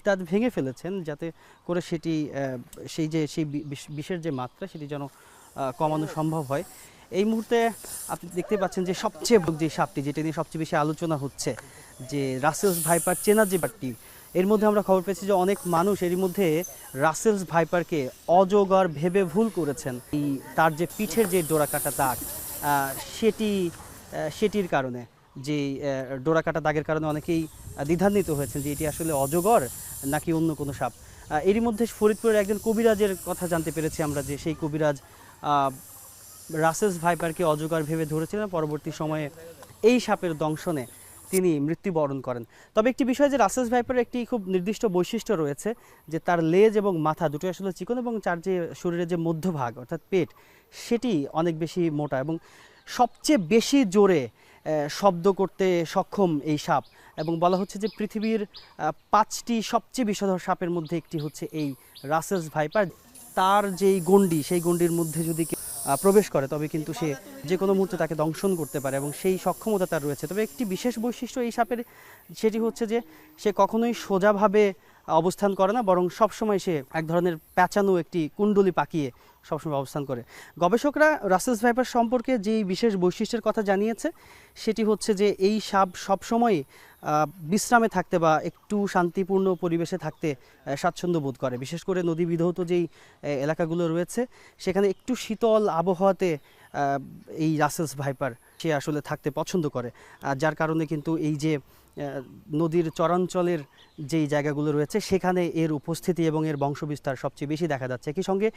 দাঁত ভেঙে ফেলেছেন যাতে করে সেটি সেই বিষের যে মাত্রা সেটি যেন কমানো সম্ভব হয়। এই মুহূর্তে আপনি দেখতে পাচ্ছেন যে সবচেয়ে যে সাপটি যেটা নিয়ে সবচেয়ে বেশি আলোচনা হচ্ছে যে রাসেলস ভাইপার চেনা যে ব্যাপারটি, এর মধ্যে আমরা খবর পেয়েছি যে অনেক মানুষ এরই মধ্যে রাসেলস ভাইপারকে অজগর ভেবে ভুল করেছেন। এই তার যে পিঠের যে ডোরাকাটা দাগ সেটির কারণে যে ডোরাকাটা দাগের কারণে অনেকেই দ্বিধান্বিত হয়েছেন যে এটি আসলে অজগর নাকি অন্য কোনো সাপ। এরই মধ্যে ফরিদপুরের একজন কবিরাজের কথা জানতে পেরেছি আমরা যে সেই কবিরাজ রাসেলস ভাইপারকে অজগর ভেবে ধরেছিলেন, পরবর্তী সময়ে এই সাপের দংশনে তিনি মৃত্যুবরণ করেন। তবে একটি বিষয় যে রাসেলস ভাইপারের একটি খুব নির্দিষ্ট বৈশিষ্ট্য রয়েছে যে তার লেজ এবং মাথা দুটো আসলে চিকন এবং তার যে শরীরের যে মধ্যভাগ অর্থাৎ পেট সেটি অনেক বেশি মোটা এবং সবচেয়ে বেশি জোরে শব্দ করতে সক্ষম এই সাপ। এবং বলা হচ্ছে যে পৃথিবীর 5টি সবচেয়ে বিষধর সাপের মধ্যে একটি হচ্ছে এই রাসেলস ভাইপার। তার যেই গণ্ডি সেই গণ্ডির মধ্যে যদি প্রবেশ করে তবে কিন্তু সে যে কোনো মুহূর্তে তাকে দংশন করতে পারে এবং সেই সক্ষমতা তার রয়েছে। তবে একটি বিশেষ বৈশিষ্ট্য এই সাপের সেটি হচ্ছে যে সে কখনোই সোজাভাবে অবস্থান করে না, বরং সবসময় সে এক ধরনের প্যাঁচানো একটি কুণ্ডলি পাকিয়ে সবসময় অবস্থান করে। গবেষকরা রাসেলস ভাইপার সম্পর্কে যেই বিশেষ বৈশিষ্ট্যের কথা জানিয়েছে সেটি হচ্ছে যে এই সাপ সবসময় বিশ্রামে থাকতে বা একটু শান্তিপূর্ণ পরিবেশে থাকতে স্বাচ্ছন্দ্য বোধ করে। বিশেষ করে নদী বিধৌত যেই এলাকাগুলো রয়েছে সেখানে একটু শীতল আবহাওয়াতে এই রাসেলস ভাইপার সে আসলে থাকতে পছন্দ করে, যার কারণে কিন্তু এই যে নদীর চরাঞ্চলের যেই জায়গাগুলো রয়েছে সেখানে এর উপস্থিতি এবং এর বংশবিস্তার সবচেয়ে বেশি দেখা যাচ্ছে। একই সঙ্গে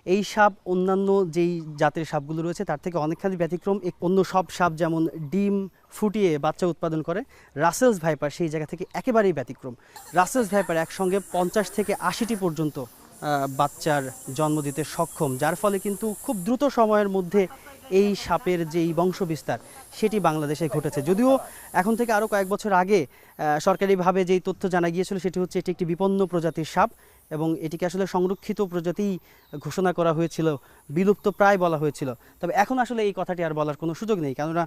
এই সাপ অন্যান্য যেই জাতের সাপগুলো রয়েছে তার থেকে অনেকখানি ব্যতিক্রম। অন্য সব সাপ যেমন ডিম ফুটিয়ে বাচ্চা উৎপাদন করে, রাসেলস ভাইপার সেই জায়গা থেকে একেবারেই ব্যতিক্রম। রাসেলস ভাইপার একসঙ্গে 50 থেকে 80টি পর্যন্ত বাচ্চার জন্ম দিতে সক্ষম, যার ফলে কিন্তু খুব দ্রুত সময়ের মধ্যে এই সাপের যেই বংশবিস্তার সেটি বাংলাদেশে ঘটেছে। যদিও এখন থেকে আরও কয়েক বছর আগে সরকারিভাবে যেই তথ্য জানা গিয়েছিল সেটি হচ্ছে এটি একটি বিপন্ন প্রজাতির সাপ এবং এটিকে আসলে সংরক্ষিত প্রজাতি ঘোষণা করা হয়েছিল, বিলুপ্ত প্রায় বলা হয়েছিল। তবে এখন আসলে এই কথাটি আর বলার কোনো সুযোগ নেই, কেননা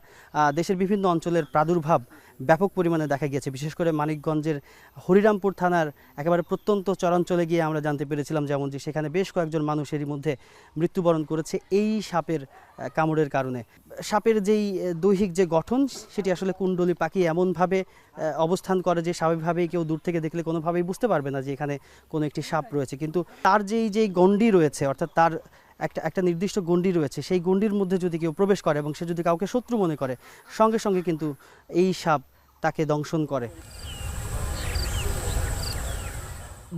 দেশের বিভিন্ন অঞ্চলের প্রাদুর্ভাব ব্যাপক পরিমাণে দেখা গিয়েছে। বিশেষ করে মানিকগঞ্জের হরিরামপুর থানার একেবারে প্রত্যন্ত চরাঞ্চলে গিয়ে আমরা জানতে পেরেছিলাম যেমন যে সেখানে বেশ কয়েকজন মানুষ এরই মধ্যে মৃত্যুবরণ করেছে এই সাপের কামড়ের কারণে। সাপের যেই দৈহিক যে গঠন সেটি আসলে কুণ্ডলি পাকিয়ে এমনভাবে অবস্থান করে যে স্বাভাবিকভাবেই কেউ দূর থেকে দেখলে কোনোভাবেই বুঝতে পারবে না যে এখানে কোনো একটি সাপ রয়েছে, কিন্তু তার যেই গণ্ডি রয়েছে অর্থাৎ তার একটা নির্দিষ্ট গণ্ডি রয়েছে, সেই গণ্ডির মধ্যে যদি কেউ প্রবেশ করে এবং সে যদি কাউকে শত্রু মনে করে সঙ্গে সঙ্গে কিন্তু এই সাপ তাকে দংশন করে।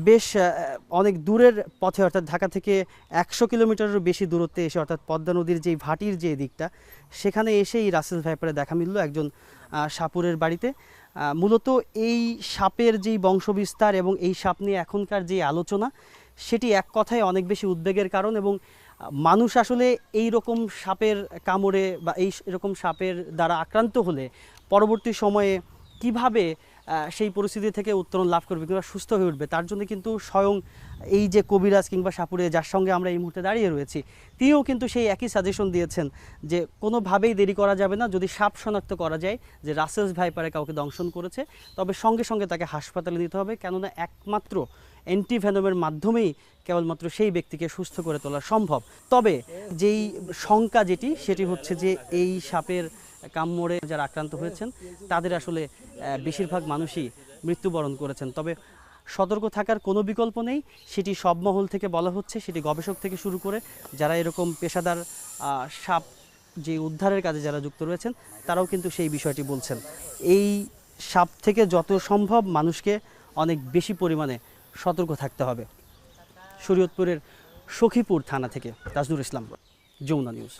বেশ অনেক দূরের পথে অর্থাৎ ঢাকা থেকে 100 কিলোমিটারেরও বেশি দূরত্বে এসে অর্থাৎ পদ্মা নদীর যেই ভাটির যে দিকটা সেখানে এসে এই রাসেলস ভাইপারের দেখা মিলল একজন সাপুরের বাড়িতে। মূলত এই সাপের যেই বংশবিস্তার এবং এই সাপ নিয়ে এখনকার যে আলোচনা সেটি এক কথায় অনেক বেশি উদ্বেগের কারণ এবং মানুষ আসলে এই রকম সাপের কামড়ে বা এরকম সাপের দ্বারা আক্রান্ত হলে পরবর্তী সময়ে কিভাবে সেই পরিস্থিতি থেকে উত্তরণ লাভ করবে কিংবা সুস্থ হয়ে উঠবে তার জন্য কিন্তু স্বয়ং এই যে কবিরাজ কিংবা সাপুরে যার সঙ্গে আমরা এই মুহূর্তে দাঁড়িয়ে রয়েছি তিনিও কিন্তু সেই একই সাজেশন দিয়েছেন যে কোনোভাবেই দেরি করা যাবে না। যদি সাপ শনাক্ত করা যায় যে রাসেলস ভাইপারে কাউকে দংশন করেছে তবে সঙ্গে সঙ্গে তাকে হাসপাতালে নিতে হবে, কেননা একমাত্র অ্যান্টিভেনমের মাধ্যমেই কেবলমাত্র সেই ব্যক্তিকে সুস্থ করে তোলা সম্ভব। তবে যেই শঙ্কা সেটি হচ্ছে যে এই সাপের কামড়ে যারা আক্রান্ত হয়েছেন তাদের আসলে বেশিরভাগ মানুষই মৃত্যুবরণ করেছেন। তবে সতর্ক থাকার কোনো বিকল্প নেই, সেটি সব মহল থেকে বলা হচ্ছে, সেটি গবেষক থেকে শুরু করে যারা এরকম পেশাদার সাপ যে উদ্ধারের কাজে যারা যুক্ত রয়েছেন তারাও কিন্তু সেই বিষয়টি বলছেন। এই সাপ থেকে যত সম্ভব মানুষকে অনেক বেশি পরিমাণে সতর্ক থাকতে হবে। শরীয়তপুরের সখীপুর থানা থেকে তাজনুর ইসলাম, যমুনা নিউজ।